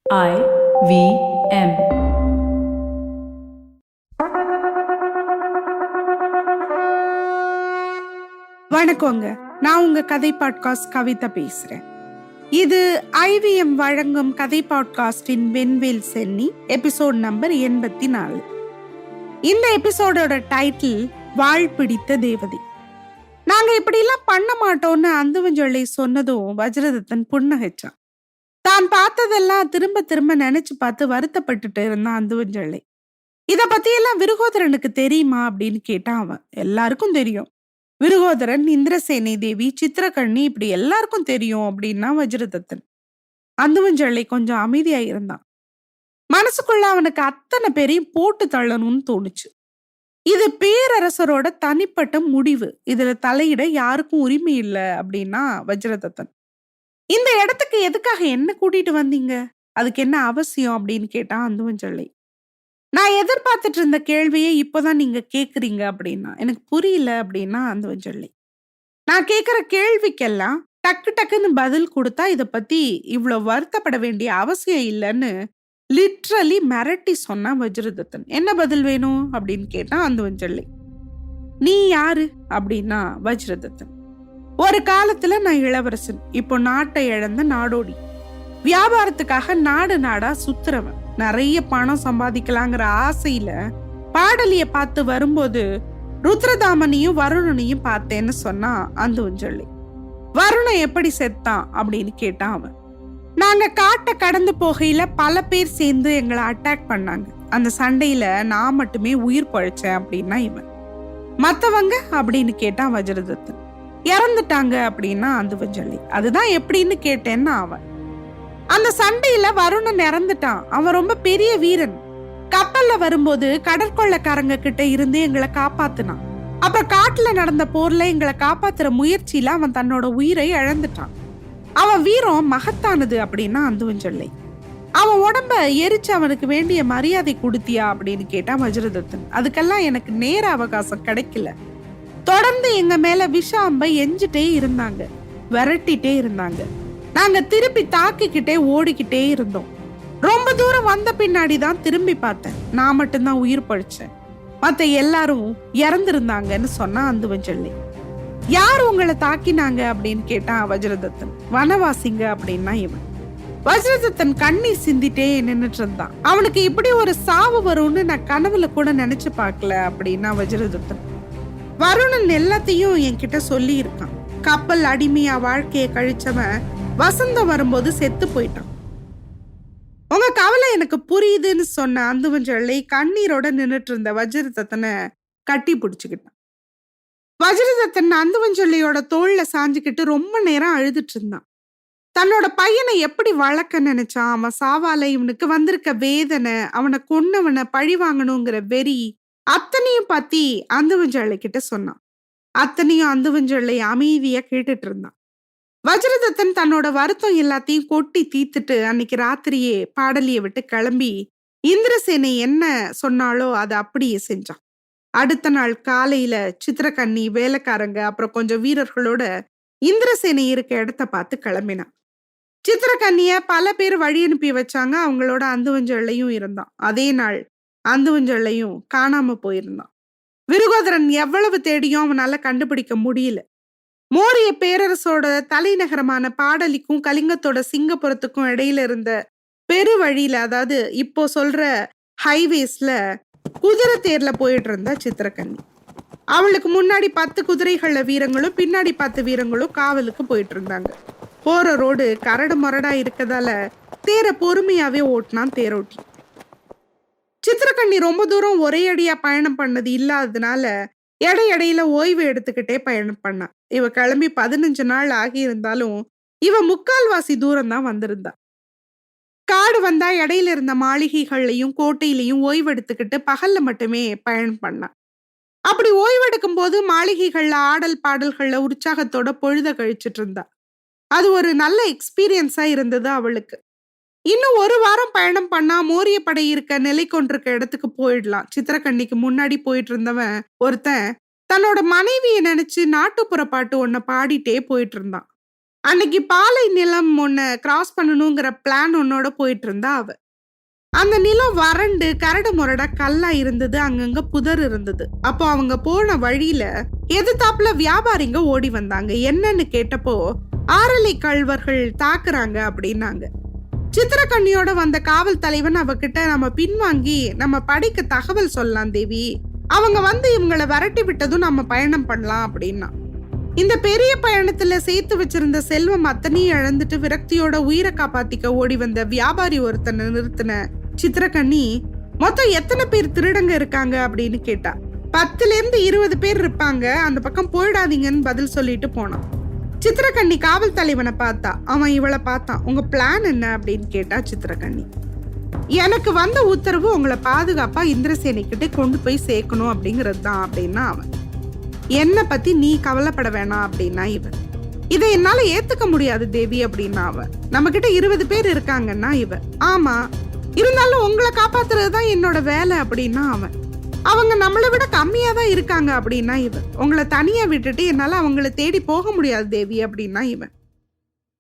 IVM. வணக்கங்க, நான் உங்க கதை பாட்காஸ்ட் கவிதா பேசுறேன். இது IVM வழங்கும் கதை பாட்காஸ்டின் வென்வேல் சென்னி எபிசோட் நம்பர் 84. இந்த எபிசோடோட டைட்டில் வாழ் பிடித்த தேவதை. நாங்க இப்படி எல்லாம் பண்ண மாட்டோம்னு அந்துவஞ்சொல்லை சொன்னதும் வஜ்ரதத்தன் புன்னகைச்சான். தான் பார்த்ததெல்லாம் திரும்ப திரும்ப நினைச்சு பார்த்து வருத்தப்பட்டுட்டு இருந்தான் அந்துவஞ்சொல்லை. இத பத்தியெல்லாம் விருகோதரனுக்கு தெரியுமா அப்படின்னு கேட்டான் அவன். எல்லாருக்கும் தெரியும், விருகோதரன், இந்திரசேனை தேவி, சித்திரகண்ணி, இப்படி எல்லாருக்கும் தெரியும் அப்படின்னா வஜ்ரதத்தன். அந்துவஞ்சொல்லை கொஞ்சம் அமைதியா இருந்தான். மனசுக்குள்ள அவனுக்கு அத்தனை பேரையும் போட்டு தள்ளணும்னு தோணுச்சு. இது பேரரசரோட தனிப்பட்ட முடிவு, இதுல தலையிட யாருக்கும் உரிமை இல்லை அப்படின்னா வஜ்ரதத்தன். இந்த இடத்துக்கு எதுக்காக என்ன கூட்டிட்டு வந்தீங்க, அதுக்கு என்ன அவசியம் அப்படின்னு கேட்டான் அந்துவஞ்சொல்லை. நான் எதிர்பார்த்துட்டு இருந்த கேள்வியை இப்போதான் நீங்க கேக்குறீங்க அப்படின்னா. எனக்கு புரியல அப்படின்னா அந்துவஞ்சொல்லை. நான் கேக்குற கேள்விக்கெல்லாம் டக்கு டக்குன்னு பதில் கொடுத்தா இத பத்தி இவ்வளவு வருத்தப்பட வேண்டிய அவசியம் இல்லைன்னு லிட்ரலி மிரட்டி சொன்னான் வஜ்ரதத்தன். என்ன பதில் வேணும் அப்படின்னு கேட்டான் அந்துவஞ்சொல்லை. நீ யாரு அப்படின்னா வஜ்ரதத்தன். ஒரு காலத்துல நான் இளவரசன், இப்போ நாட்டை இழந்த நாடோடி, வியாபாரத்துக்காக நாடு நாடா சுத்துறவன், நிறைய பணம் சம்பாதிக்கலாங்கிற ஆசையில பாடலிய பார்த்து வரும்போது ருத்ரதாமனையும் வருணனையும் பார்த்தேன்னு சொன்னா அந்துவஞ்சொல்லை. வருணன் எப்படி செத்தான் அப்படின்னு கேட்டான் அவன். நாங்க காட்டை கடந்து போகையில பல பேர் சேர்ந்து எங்களை அட்டாக் பண்ணாங்க. அந்த சண்டையில நான் மட்டுமே உயிர் பழைச்சேன் அப்படின்னா இவன். மத்தவங்க அப்படின்னு கேட்டான் வஜ்ரதத்தன். இறந்துட்டாங்க அப்படின்னா அந்துவஞ்சொல்லை. அதுதான் எப்படின்னு கேட்டேன்னா அவன். அந்த சண்டையில வருணன் இறந்துட்டான். அவன் ரொம்ப பெரிய வீரன். கப்பல்ல வரும்போது கடற்கொள்ளைக்காரங்க கிட்ட இருந்து எங்களை காப்பாத்தினான். அப்புறம் காட்டுல நடந்த போர்ல எங்களை காப்பாத்துற முயற்சியில அவன் தன்னோட உயிரை இழந்துட்டான். அவன் வீரம் மகத்தானது அப்படின்னா அந்துவஞ்சொல்லை. அவன் உடம்ப எரிச்சு அவனுக்கு வேண்டிய மரியாதை கொடுத்தியா அப்படின்னு கேட்டா வஜ்ரதத்தன். அதுக்கெல்லாம் எனக்கு நேர அவகாசம் கிடைக்கல. தொடர்ந்து எங்க மேல விஷ அம்பை எஞ்சிட்டே இருந்தாங்க, விரட்டிட்டே இருந்தாங்க. நாங்க திருப்பி தாக்கிக்கிட்டே ஓடிக்கிட்டே இருந்தோம். ரொம்ப தூரம் வந்த பின்னாடி தான் திரும்பி பார்த்தேன். நான் மட்டும்தான் உயிர் பழிச்சேன், மத்த எல்லாரும் இறந்திருந்தாங்கன்னு சொன்னா அந்துவஞ்சொல்லை. யார் உங்களை தாக்கினாங்க அப்படின்னு கேட்டான் வஜ்ரதத்தன். வனவாசிங்க அப்படின்னா இவன். வஜ்ரதத்தன் கண்ணீர் சிந்திட்டே நின்னுட்டு இருந்தான். அவனுக்கு இப்படி ஒரு சாவு வரும்னு நான் கனவுல கூட நினைச்சு பார்க்கல அப்படின்னா வஜ்ரதத்தன். வருணன் எல்லாத்தையும் என்கிட்ட சொல்லி இருக்கான். கப்பல் அடிமையா வாழ்க்கையை கழிச்சவன் வசந்தம் வரும்போது செத்து போயிட்டான். உங்க கவலை எனக்கு புரியுதுன்னு சொன்ன அந்துவஞ்சொல்லை கண்ணீரோட நின்னுட்டு இருந்த வஜ்ரதத்தனை கட்டி பிடிச்சுக்கிட்டான். வஜ்ரதத்தன் அந்துவஞ்சொல்லையோட தோல்ல சாஞ்சுக்கிட்டு ரொம்ப நேரம் அழுதுட்டு இருந்தான். தன்னோட பையனை எப்படி வளர்க்க நினைச்சான், அவன் சாவால இவனுக்கு வந்திருக்க வேதனை, அவனை கொன்னவனை பழி வாங்கணுங்கிற வெறி, அத்தனையும் பத்தி அந்துவஞ்சொல்லை கிட்ட சொன்னான். அத்தனையும் அந்துவஞ்சொல்லை அமைதியா கேட்டுட்டு இருந்தான். வஜ்ரதத்தன் தன்னோட வருத்தம் எல்லாத்தையும் கொட்டி தீத்துட்டு அன்னைக்கு ராத்திரியே பாடலிய விட்டு கிளம்பி இந்திரசேனை என்ன சொன்னாலோ அதை அப்படியே செஞ்சான். அடுத்த நாள் காலையில சித்திரகண்ணி, வேலைக்காரங்க, அப்புறம் கொஞ்சம் வீரர்களோட இந்திரசேனை இருக்க இடத்த பார்த்து கிளம்பினான். சித்திரகண்ணிய பல பேர் வழி அனுப்பி வச்சாங்க. அவங்களோட அந்துவஞ்சொல்லையும் இருந்தான். அதே நாள் அந்துவஞ்சொல்லையும் காணாம போயிருந்தான். விருகோதரன் எவ்வளவு தேடியும் அவனால கண்டுபிடிக்க முடியல. மோரிய பேரரசோட தலைநகரமான பாடலிக்கும் கலிங்கத்தோட சிங்கப்புரத்துக்கும் இடையில இருந்த பெரு வழியில, அதாவது இப்போ சொல்ற ஹைவேஸ்ல குதிரை தேர்ல போயிட்டு இருந்தா சித்திரகண்ணி. அவளுக்கு முன்னாடி 10 குதிரைகள்ல வீரங்களும் பின்னாடி 10 வீரங்களும் காவலுக்கு போயிட்டு இருந்தாங்க. போற ரோடு கரடு முரடா இருக்கதால தேரை பொறுமையாவே ஓட்டினான் தேரோட்டி. சித்திரகண்ணி ரொம்ப தூரம் ஒரே அடியா பயணம் பண்ணது இல்லாததுனால இடையில ஓய்வு எடுத்துக்கிட்டே பயணம் பண்ணான். இவ கிளம்பி 15 நாள் ஆகி இருந்தாலும் இவ முக்கால்வாசி தூரம் தான் வந்திருந்தா. காடு வந்தா இடையில இருந்த மாளிகைகள்லையும் கோட்டையிலையும் ஓய்வெடுத்துக்கிட்டு பகல்ல மட்டுமே பயணம் பண்ணான். அப்படி ஓய்வெடுக்கும் போது மாளிகைகள்ல ஆடல் பாடல்கள்ல உற்சாகத்தோட பொழுத கழிச்சிட்டு இருந்தா. அது ஒரு நல்ல எக்ஸ்பீரியன்ஸா இருந்தது அவளுக்கு. இன்னும் 1 வாரம் பயணம் பண்ணா மோரிய படை இருக்க நிலை கொண்டிருக்க இடத்துக்கு போயிடலாம். சித்திரகண்ணிக்கு முன்னாடி போயிட்டு இருந்தவன் ஒருத்தன் தன்னோட மனைவியை நினைச்சு நாட்டுப்புற பாட்டு ஒன்ன பாடிட்டே போயிட்டு இருந்தான். அன்னைக்கு பாலை நிலம் ஒன்ன கிராஸ் பண்ணணுங்கிற பிளான் உன்னோட போயிட்டு இருந்தா அவ. அந்த நிலம் வறண்டு கரடு முரடா கல்லா இருந்தது, அங்கங்க புதர் இருந்தது. அப்போ அவங்க போன வழியில எதிர்த்தாப்புல வியாபாரிங்க ஓடி வந்தாங்க. என்னன்னு கேட்டப்போ ஆரலை கள்வர்கள் தாக்குறாங்க அப்படின்னாங்க. சித்திரக்கண்ணியோட வந்த காவல் தலைவன் அவகிட்ட, நம்ம பின்வாங்கி நம்ம படைக்கு தகவல் சொல்லலாம் தேவி, அவங்க வந்து இவங்களை விரட்டி விட்டதும் நம்ம பயணம் பண்ணலாம் அப்படின்னா. இந்த பெரிய பயணத்துல சேர்த்து வச்சிருந்த செல்வம் அத்தனையும் இழந்துட்டு விரக்தியோட உயிரை காப்பாத்திக்க ஓடி வந்த வியாபாரி ஒருத்தனை நிறுத்தின சித்திரக்கண்ணி, மொத்தம் எத்தனை பேர் திருடங்க இருக்காங்க அப்படின்னு கேட்டா. 10-20 பேர் இருப்பாங்க, அந்த பக்கம் போயிடாதீங்கன்னு பதில் சொல்லிட்டு போனான். சித்திரக்கண்ணி காவல் தலைவனை பார்த்தா. அவன் இவளை பார்த்தான். உங்க பிளான் என்ன அப்படின்னு கேட்டா சித்திரக்கண்ணி. எனக்கு வந்த உத்தரவு உங்களை பாதுகாப்பா இந்திரசேனை கிட்ட கொண்டு போய் சேர்க்கணும் அப்படிங்கிறது தான் அப்படின்னா அவன். என்னை பத்தி நீ கவலைப்பட வேணாம் அப்படின்னா இவன். இதை என்னால ஏத்துக்க முடியாது தேவி அப்படின்னா அவன். நம்ம கிட்ட 20 பேர் இருக்காங்கன்னா இவன். ஆமா, இருந்தாலும் உங்களை காப்பாத்துறதுதான் என்னோட வேலை அப்படின்னா அவன். அவங்க நம்மளை விட கம்மியா தான் இருக்காங்க அப்படின்னா இவன். உங்களை தனியா விட்டுட்டு என்னால அவங்கள தேடி போக முடியாது தேவி அப்படின்னா இவன்.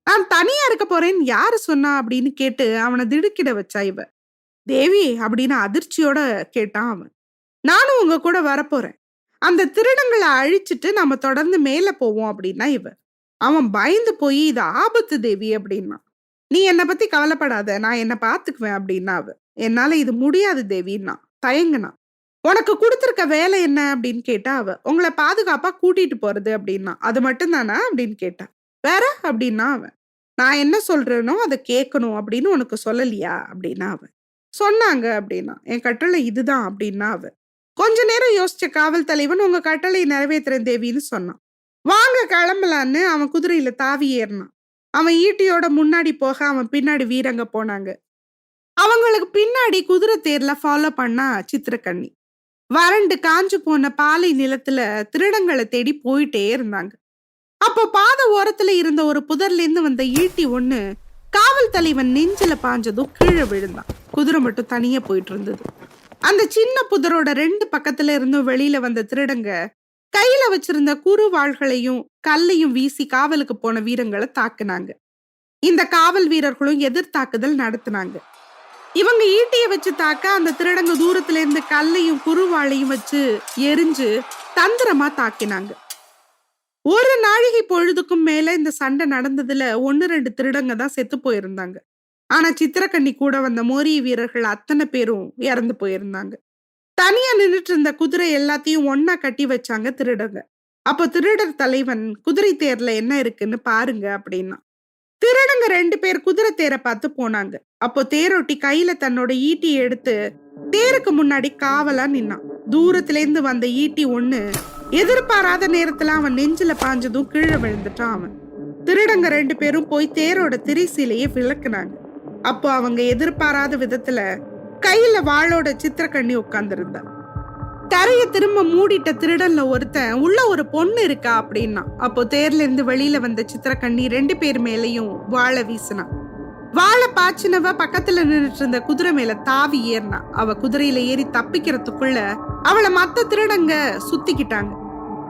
நான் தனியா இருக்க போறேன்னு யாரு சொன்னா அப்படின்னு கேட்டு அவனை திடுக்கிட வச்சா இவன். தேவி அப்படின்னு அதிர்ச்சியோட கேட்டான் அவன். நானும் உங்க கூட வரப்போறேன், அந்த திருடங்களை அழிச்சிட்டு நம்ம தொடர்ந்து மேல போவோம் அப்படின்னா இவன். அவன் பயந்து போய் இது ஆபத்து தேவி அப்படின்னா. நீ என்னை பத்தி கவலைப்படாத, நான் என்ன பாத்துக்குவேன் அப்படின்னா அவன். என்னால இது முடியாது தேவின்னா தயங்குனா. உனக்கு கொடுத்துருக்க வேலை என்ன அப்படின்னு கேட்டா அவ. உங்களை பாதுகாப்பா கூட்டிட்டு போறது அப்படின்னா. அது மட்டும் தானா அப்படின்னு கேட்டா. வேற அப்படின்னா அவன். நான் என்ன சொல்றேனோ அதை கேட்கணும் அப்படின்னு உனக்கு சொல்லலையா அப்படின்னா அவன். சொன்னாங்க அப்படின்னா. என் கட்டளை இதுதான் அப்படின்னா அவ. கொஞ்ச நேரம் யோசிச்ச காவல் தலைவன், உங்க கட்டளை நிறைவேற்றுறேன் தேவின்னு சொன்னான். வாங்க கிளம்பலான்னு அவன் குதிரையில தாவி ஏறினான். அவன் ஈட்டியோட முன்னாடி போக அவன் பின்னாடி வீரங்க போனாங்க. அவங்களுக்கு பின்னாடி குதிரை தேர்ல ஃபாலோ பண்ணா சித்திரக்கண்ணி. வறண்டு காஞ்சு போன பாலை நிலத்துல திருடங்களை தேடி போயிட்டே இருந்தாங்க. அப்போ பாத ஓரத்துல இருந்த ஒரு புதர்ல இருந்து வந்த ஈட்டி ஒண்ணு காவல் தலைவன் நெஞ்சில பாஞ்சதும் கீழே விழுந்தான். குதிரை மட்டும் தனியா போயிட்டு இருந்தது. அந்த சின்ன புதரோட 2 பக்கத்துல இருந்தும் வெளியில வந்த திருடங்க கையில வச்சிருந்த குறுவாள்களையும் கல்லையும் வீசி காவலுக்கு போன வீரங்களை தாக்குனாங்க. இந்த காவல் வீரர்களும் எதிர்த்தாக்குதல் நடத்தினாங்க. இவங்க ஈட்டியை வச்சு தாக்க அந்த திருடங்க தூரத்துல இருந்து கல்லையும் குறுவாளையும் வச்சு எரிஞ்சு தந்திரமா தாக்கினாங்க. ஒரு நாழிகை பொழுதுக்கும் மேல இந்த சண்டை நடந்ததுல 1-2 திருடங்க தான் செத்து போயிருந்தாங்க. ஆனா சித்திரக்கண்ணி கூட வந்த மோரிய வீரர்கள் அத்தனை பேரும் இறந்து போயிருந்தாங்க. தனியா நின்றுட்டு இருந்த குதிரை எல்லாத்தையும் ஒன்னா கட்டி வச்சாங்க திருடங்க. அப்போ திருடர் தலைவன், குதிரை தேர்ல என்ன இருக்குன்னு பாருங்க அப்படின்னா. திருடங்க 2 பேர் குதிரை தேரை பார்த்து போனாங்க. அப்போ தேரோட்டி கையில தன்னோட ஈட்டி எடுத்து தேருக்கு முன்னாடி காவலா நின்னான். தூரத்துல இருந்து வந்த ஈட்டி ஒண்ணு எதிர்பாராத நேரத்துல அவன் நெஞ்சில பாஞ்சதும் கீழே விழுந்துட்டான் அவன். திருடங்க 2 பேரும் போய் தேரோட திரைசீலையை விளக்குனாங்க. அப்போ அவங்க எதிர்பாராத விதத்துல கையில வாளோட சித்திரக்கண்ணி உட்கார்ந்து தரைய திரும்ப மூடிட்ட திருடன்ல ஒருத்தன், உள்ள ஒரு பொண்ணு இருக்கா அப்படின்னா. அப்போ தேர்ல இருந்து வெளியில வந்த சித்திரக்கண்ணி 2 பேர் மேலையும் வாழை வீசினான். வாழை பாய்ச்சினவ பக்கத்துல நின்றுட்டு இருந்த குதிரை மேல தாவி ஏறினா. அவ குதிரையில ஏறி தப்பிக்கிறதுக்குள்ள அவளை மத்த திருடங்க சுத்திக்கிட்டாங்க.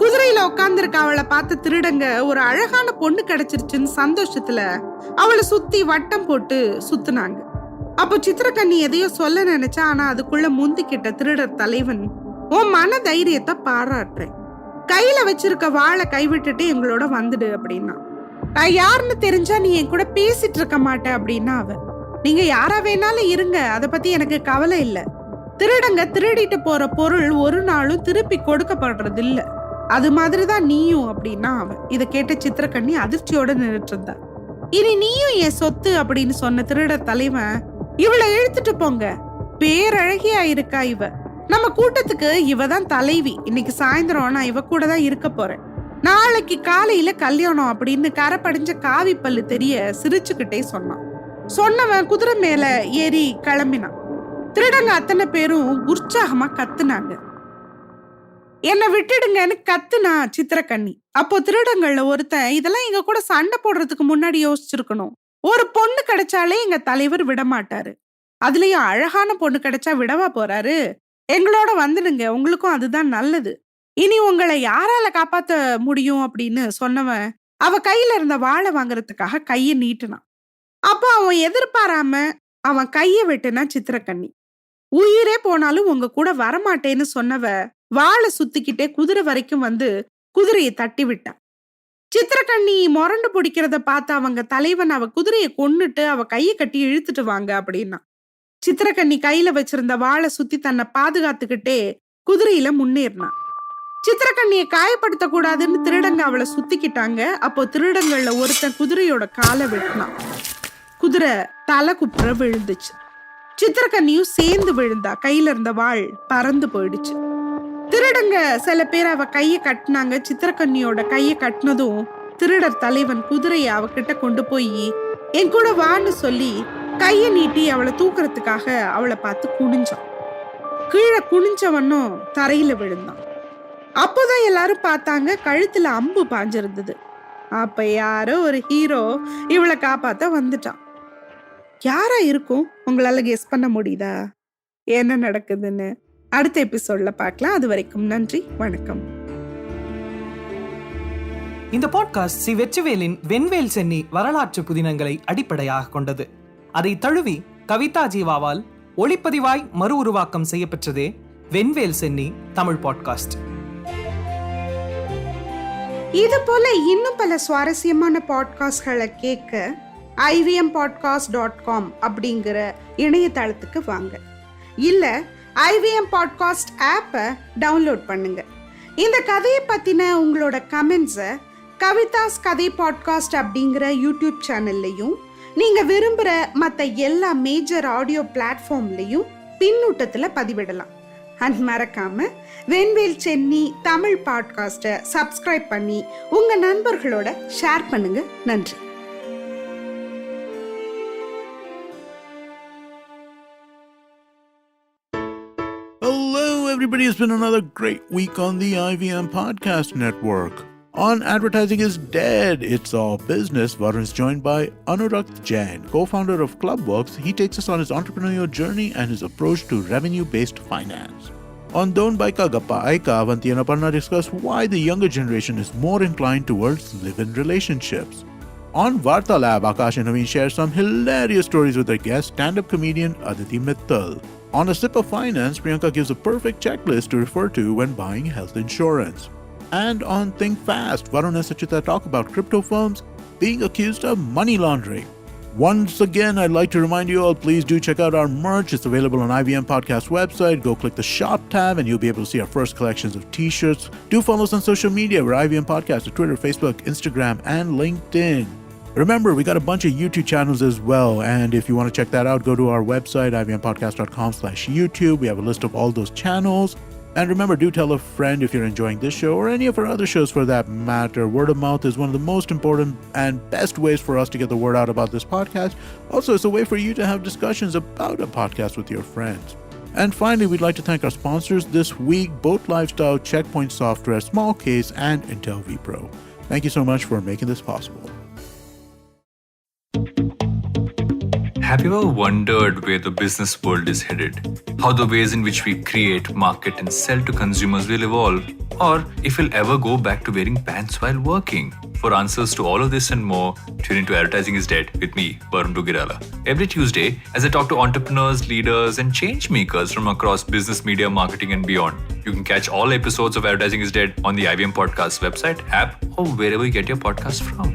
குதிரையில உட்கார்ந்துருக்க அவளை பார்த்த திருடங்க ஒரு அழகான பொண்ணு கிடைச்சிருச்சுன்னு சந்தோஷத்துல அவளை சுத்தி வட்டம் போட்டு சுத்துனாங்க. அப்போ சித்திரக்கண்ணி எதையோ சொல்ல நினைச்சா, ஆனா அதுக்குள்ள முந்திக்கிட்ட திருடர் தலைவன், உன் மன தைரியத்தை பாராட்டுறேன், கையில வச்சிருக்க வாழை கைவிட்டுட்டு எங்களோட வந்துடு அப்படின்னா. நான் யாருன்னு தெரிஞ்சா நீ என் கூட பேசிட்டு இருக்க மாட்டேன் அப்படின்னா அவ. நீங்க யாரா வேணாலும் இருங்க, அதை பத்தி எனக்கு கவலை இல்ல. திருடங்க திருடிட்டு போற பொருள் ஒரு நாளும் திருப்பி கொடுக்கப்படுறது இல்ல, அது மாதிரிதான் நீயும் அப்படின்னா அவன். இதை கேட்ட சித்திரக்கண்ணி அதிர்ச்சியோட நின்றுட்டு இருந்தா. இனி நீயும் என் சொத்து அப்படின்னு சொன்ன திருடர் தலைவன், இவளை இழுத்துட்டு போங்க, பேரழகியா இருக்கா இவ, நம்ம கூட்டத்துக்கு இவ தான் தலைவி, இன்னைக்கு சாயந்தரம் நான் இவ கூட தான் இருக்க போறேன், நாளைக்கு காலையில கல்யாணம் அப்படின்னு கரை படிஞ்ச காவி பல்லு தெரிய சிரிச்சுக்கிட்டே சொன்னான். சொன்னவன் குதிரை மேல ஏறி கிளம்பினான். திருடங்க அத்தனை பேரும் உற்சாகமா கத்துனாங்க. என்னை விட்டுடுங்கன்னு கத்துனா சித்திரக்கண்ணி. அப்போ திருடங்கள்ல ஒருத்தன், இதெல்லாம் எங்க கூட சண்டை போடுறதுக்கு முன்னாடி யோசிச்சிருக்கணும், ஒரு பொண்ணு கிடைச்சாலே எங்க தலைவர் விட மாட்டாரு, அதுலயும் அழகான பொண்ணு கிடைச்சா விடவா போறாரு, எங்களோட வந்துடுங்க, உங்களுக்கும் அதுதான் நல்லது, இனி உங்களை யாரால காப்பாத்த முடியும் அப்படின்னு சொன்னவன் அவ கையில இருந்த வாழை வாங்குறதுக்காக கைய நீட்டினான். அப்போ அவன் எதிர்பாராம அவன் கைய வெட்டுனா சித்திரக்கண்ணி. உயிரே போனாலும் உங்க கூட வரமாட்டேன்னு சொன்னவ வாழை சுத்திக்கிட்டே குதிரை வரைக்கும் வந்து குதிரையை தட்டி விட்டான். சித்திரக்கண்ணி முரண்டு பிடிக்கிறத பார்த்து அவங்க தலைவன் அவ குதிரையை கொன்னுட்டு அவ கையை கட்டி இழுத்துட்டு வாங்க அப்படின்னா. சித்திரக்கண்ணி கையில வச்சிருந்த வாழை சுத்தி தன்னை பாதுகாத்துக்கிட்டே குதிரையில முன்னேறினான். சித்திரக்கண்ணியை காயப்படுத்த கூடாதுன்னு திருடங்க அவளை சுத்திக்கிட்டாங்க. அப்போ திருடங்கள்ல ஒருத்தன் குதிரையோட காலை வெட்டினான். குதிரை தலை குப்புற விழுந்துச்சு. சித்திரக்கண்ணியும் சேர்ந்து விழுந்தா. கையில இருந்த வாள் பறந்து போயிடுச்சு. திருடங்க சில பேர் அவ கையை கட்டினாங்க. சித்திரக்கண்ணியோட கையை கட்டினதும் திருடர் தலைவன் குதிரையை அவகிட்ட கொண்டு போய் என் கூட வான்னு சொல்லி கையை நீட்டி அவளை தூக்குறதுக்காக அவளை பார்த்து குனிஞ்சான். கீழே குனிஞ்சவனும் தரையில விழுந்தான். அப்போதான் எல்லாரும் பார்த்தாங்க, கழுத்துல அம்பு பாஞ்சிருந்தது. அப்ப யாரோ ஒரு ஹீரோ இவளை காப்பாத்த வந்துட்டான். யாரா இருக்கும்? உங்களால கெஸ் பண்ண முடியுதா என்ன நடக்குதுன்னு? அடுத்த எபிசோட்ல பார்க்கலாம். அது வரைக்கும் நன்றி, வணக்கம். இந்த பாட்காஸ்ட் ஸ்ரீ வெற்றிவேலின் வெண்வேல் சென்னி வரலாற்று புதினங்களை அடிப்படையாக கொண்டது. அதை தழுவி கவிதா ஜீவாவால் ஒளிப்பதிவாய் மறு உருவாக்கம் செய்யப்பெற்றதே வென்வேல் சென்னி தமிழ் பாட்காஸ்ட். இது போல இன்னும் பல சுவாரஸ்யமான பாட்காஸ்ட்களை கேட்க ivmpodcast.com அப்படிங்கிற இணையதளத்துக்கு வாங்க. இல்ல IVM பாட்காஸ்ட் ஆப்பை டவுன்லோட் பண்ணுங்க. இந்த கதையை பத்தின உங்களோட கமெண்ட்ஸை கவிதாஸ் கதை பாட்காஸ்ட் அப்படிங்கிற யூடியூப் சேனல்லையும் நீங்க விரும்புற மற்ற எல்லா மேஜர் ஆடியோ பிளாட்ஃபார்ம்லையும் பின்னூட்டத்துல பதிவிடலாம். அண்ட் மறக்காம வென்வேல் சென்னி தமிழ் பாட்காஸ்ட்டை சப்ஸ்கிரைப் பண்ணி உங்க நண்பர்களோட ஷேர் பண்ணுங்க. நன்றி. Hello everybody, it's been another great week on the IVM Podcast Network. On Advertising is Dead, It's All Business, Varun is joined by Anurag Jain, co-founder of Clubworks. He takes us on his entrepreneurial journey and his approach to revenue-based finance. On Don Baika Gappa Aika, Avanti and Aparna discuss why the younger generation is more inclined towards live-in relationships. On Varta Lab, Akash and Naveen share some hilarious stories with their guest, stand-up comedian Aditi Mittal. On A Sip of Finance, Priyanka gives a perfect checklist to refer to when buying health insurance. And on Think Fast, Varun and Sachita talk about crypto firms being accused of money laundering. Once again, I'd like to remind you all, please do check out our merch. It's available on IVM Podcast website. Go click the shop tab and you'll be able to see our first collections of t-shirts. Do follow us on social media. We're IVM Podcast on Twitter, Facebook, Instagram, and LinkedIn. Remember, we got a bunch of YouTube channels as well. And if you want to check that out, go to our website, ivmpodcast.com/YouTube. We have a list of all those channels. And remember, do tell a friend if you're enjoying this show or any of our other shows for that matter. Word of mouth is one of the most important and best ways for us to get the word out about this podcast. Also, it's a way for you to have discussions about a podcast with your friends. And finally, we'd like to thank our sponsors this week, Boat Lifestyle, Checkpoint Software, Small Case, and Intel vPro. Thank you so much for making this possible. Have you ever wondered where the business world is headed? How the ways in which we create, market and sell to consumers will evolve? Or if we'll ever go back to wearing pants while working? For answers to all of this and more, tune into Advertising is Dead with me, Varun Dugirala. Every Tuesday, as I talk to entrepreneurs, leaders and change makers from across business, media, marketing and beyond. You can catch all episodes of Advertising is Dead on the IVM Podcast website, app or wherever you get your podcasts from.